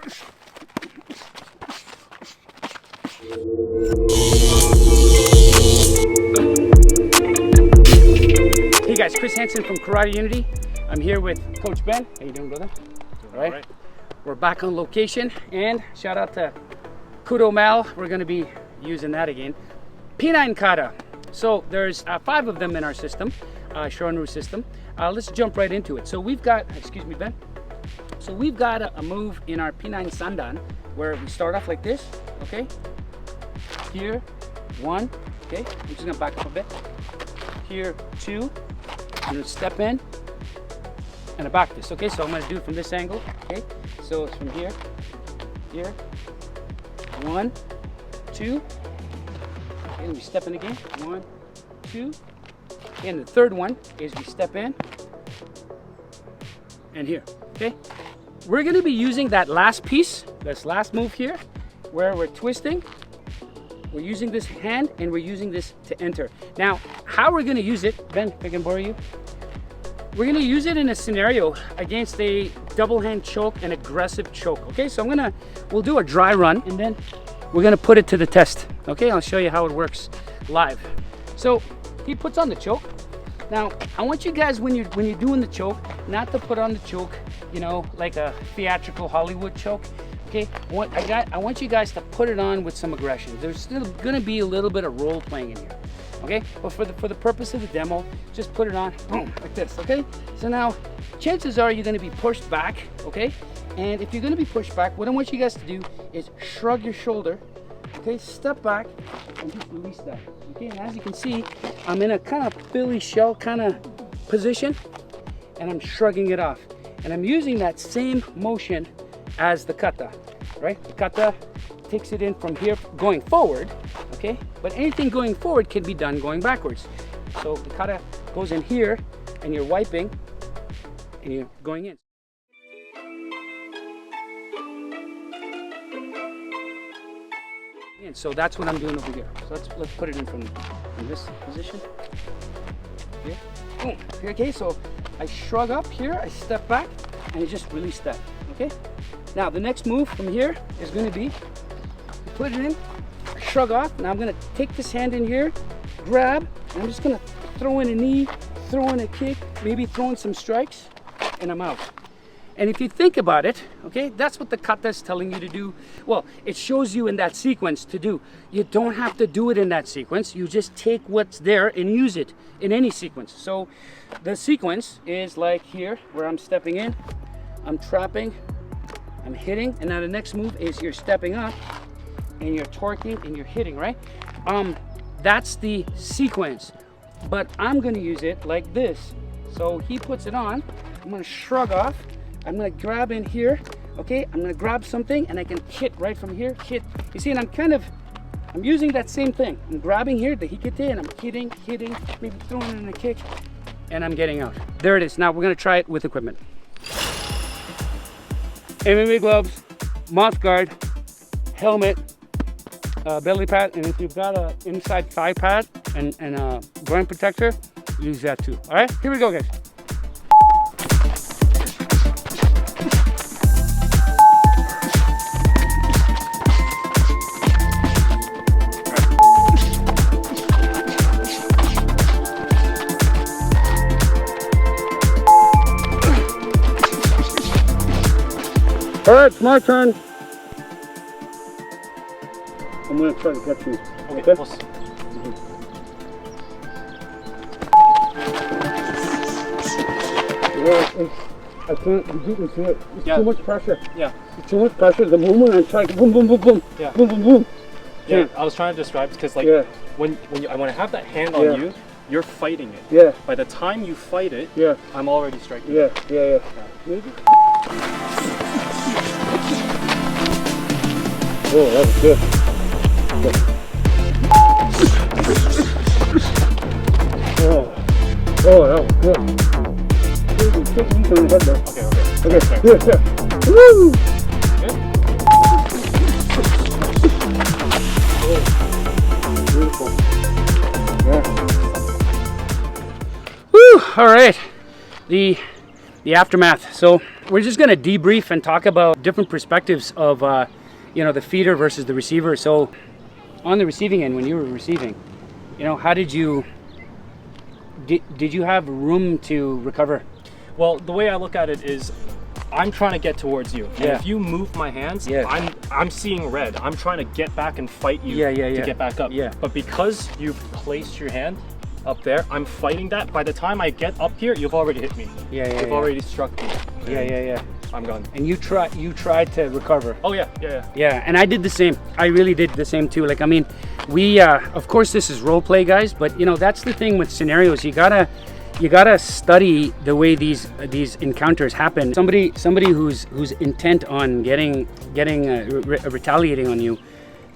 Hey guys, Chris Hansen from Karate Unity. I'm here with Coach Ben. How you doing, brother? All right. We're back on location, and shout out to Kudo Mal. We're going to be using that again. Pinan Kata. So there's 5 of them in our system, Shorin-ryu system. Let's jump right into it. So we've got, excuse me, Ben. So we've got a move in our Pinan Sandan where we start off like this, okay? Here, 1, okay? I'm just gonna back up a bit. Here, 2, I'm gonna step in and I back this, okay? So I'm gonna do it from this angle, okay? So it's from here, 1, 2, and we step in again, 1, 2, and the third one is we step in and here, okay? We're gonna be using that last piece, this last move here, where we're twisting. We're using this hand and we're using this to enter. Now, how we're gonna use it, Ben, if I can borrow you. We're gonna use it in a scenario against a double hand choke, an aggressive choke, okay? So we'll do a dry run and then we're gonna put it to the test, okay? I'll show you how it works live. So he puts on the choke. Now, I want you guys, when you're doing the choke, not to put on the choke, you know, like a theatrical Hollywood choke, okay? I want you guys to put it on with some aggression. There's still gonna be a little bit of role playing in here, okay? But for the purpose of the demo, just put it on, boom, like this, okay? So now, chances are you're gonna be pushed back, okay? And if you're gonna be pushed back, what I want you guys to do is shrug your shoulder, okay? Step back and just release that, okay? And as you can see, I'm in a kind of Philly shell kind of position and I'm shrugging it off. And I'm using that same motion as the kata, right? The kata takes it in from here going forward, okay? But anything going forward can be done going backwards. So the kata goes in here and you're wiping and you're going in. And so that's what I'm doing over here. So let's put it in from this position. Here, boom. Okay, so I shrug up here, I step back, and I just release that. Okay. Now the next move from here is going to be put it in, shrug off. Now I'm going to take this hand in here, grab, and I'm just going to throw in a knee, throw in a kick, maybe throw in some strikes, and I'm out. And if you think about it, okay, that's what the kata is telling you to do. Well, it shows you in that sequence to do. You don't have to do it in that sequence. You just take what's there and use it in any sequence. So the sequence is like here, where I'm stepping in, I'm trapping, I'm hitting, and now the next move is you're stepping up and you're torquing and you're hitting, right? That's the sequence, but I'm gonna use it like this. So he puts it on, I'm gonna shrug off, I'm gonna grab in here, okay? I'm gonna grab something and I can hit right from here, hit. You see, and I'm using that same thing. I'm grabbing here, the hikite, and I'm hitting, maybe throwing in a kick, and I'm getting out. There it is. Now we're gonna try it with equipment. MMA gloves, mouth guard, helmet, belly pad, and if you've got a inside thigh pad and a groin protector, use that too. All right, here we go, guys. All right, it's my turn. I'm gonna try to catch you. Okay? I can't do it. It's too much pressure. Yeah. It's too much pressure. The moment I try to boom, boom, boom, boom, yeah. boom, boom, boom. Yeah. I was trying to describe because like when I have that hand on you, you're fighting it. Yeah. By the time you fight it, I'm already striking. Yeah. Maybe. Oh, that was good. Oh, that was good. Okay. Yeah. Woo! Good? Oh, beautiful. Yeah. Woo! All right. The aftermath. So We're just gonna debrief and talk about different perspectives of, you know, the feeder versus the receiver. So on the receiving end, when you were receiving, you know, how did you have room to recover? Well, the way I look at it is I'm trying to get towards you. And if you move my hands, I'm seeing red. I'm trying to get back and fight you to get back up. But because you've placed your hand up there, I'm fighting that. By the time I get up here, you've already hit me. You've already struck me. I'm gone. And you tried to recover. Oh yeah. And I did the same. I really did the same too. Like, I mean, we of course this is role play, guys, but you know, that's the thing with scenarios. You gotta study the way these encounters happen. Somebody who's intent on retaliating on you,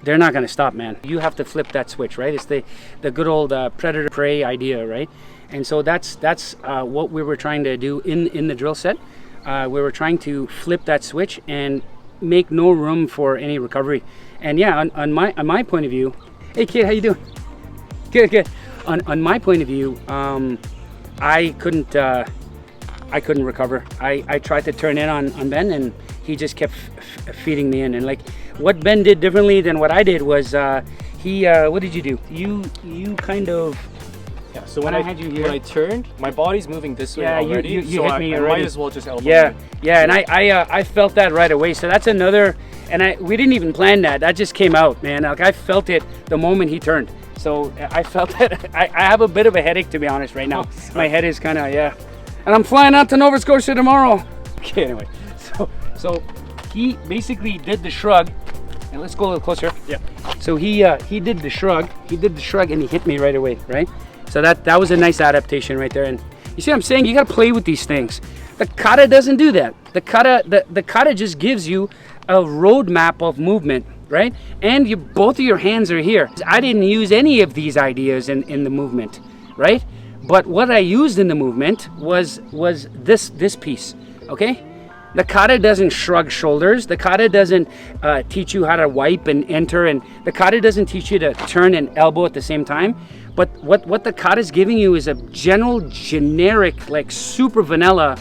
they're not gonna stop, man. You have to flip that switch, right? It's the good old predator prey idea, right? And so that's what we were trying to do in the drill set. We were trying to flip that switch and make no room for any recovery. And yeah, on my point of view, hey kid, how you doing? Good. On my point of view, I couldn't recover. I tried to turn in on Ben, and he just kept feeding me in. And like, what Ben did differently than what I did was what did you do? You kind of. Yeah, so when I turned, my body's moving this way already. You so hit me already. I might as well just elbow. Yeah, and I felt that right away. So that's another, and we didn't even plan that. That just came out, man. Like, I felt it the moment he turned. So I felt that. I have a bit of a headache, to be honest, right now. My head is kind of, and I'm flying out to Nova Scotia tomorrow. Okay, anyway, so he basically did the shrug, and let's go a little closer. Yeah. So he did the shrug. And he hit me right away, right? So that was a nice adaptation right there. And you see what I'm saying? You gotta play with these things. The kata doesn't do that. The kata just gives you a roadmap of movement, right? And both of your hands are here. I didn't use any of these ideas in the movement, right? But what I used in the movement was this piece, okay? The kata doesn't shrug shoulders. The kata doesn't teach you how to wipe and enter, and the kata doesn't teach you to turn and elbow at the same time. But what the kata is giving you is a generic, like super vanilla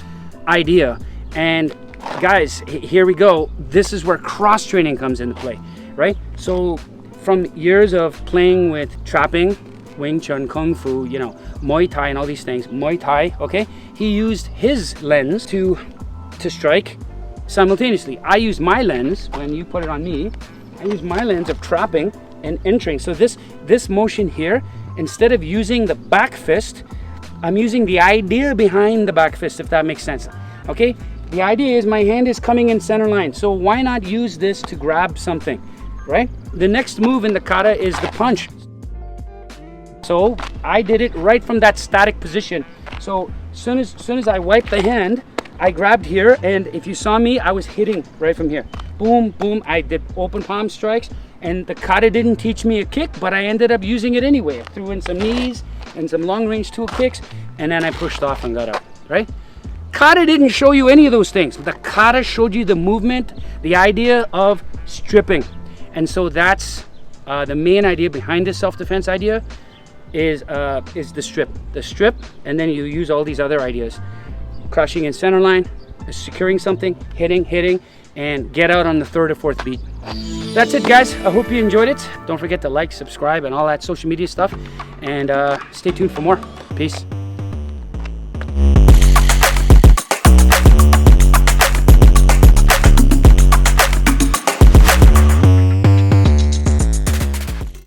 idea. And guys, here we go. This is where cross training comes into play, right? So from years of playing with trapping, Wing Chun, Kung Fu, you know, Muay Thai and all these things, Muay Thai, okay? He used his lens to strike simultaneously. I use my lens, when you put it on me, I use my lens of trapping and entering. So this motion here, instead of using the back fist, I'm using the idea behind the back fist, if that makes sense. Okay? The idea is my hand is coming in center line. So why not use this to grab something, right? The next move in the kata is the punch. So I did it right from that static position. So soon as I wiped the hand, I grabbed here, and if you saw me, I was hitting right from here. Boom, boom. I did open palm strikes. And the kata didn't teach me a kick, but I ended up using it anyway. I threw in some knees and some long range tool kicks, and then I pushed off and got out, right? Kata didn't show you any of those things. The kata showed you the movement, the idea of stripping. And so that's the main idea behind this self-defense idea is the strip. The strip, and then you use all these other ideas. Crushing in center line, securing something, hitting, and get out on the third or fourth beat. That's it, guys. I hope you enjoyed it. Don't forget to like, subscribe, and all that social media stuff. And stay tuned for more. Peace.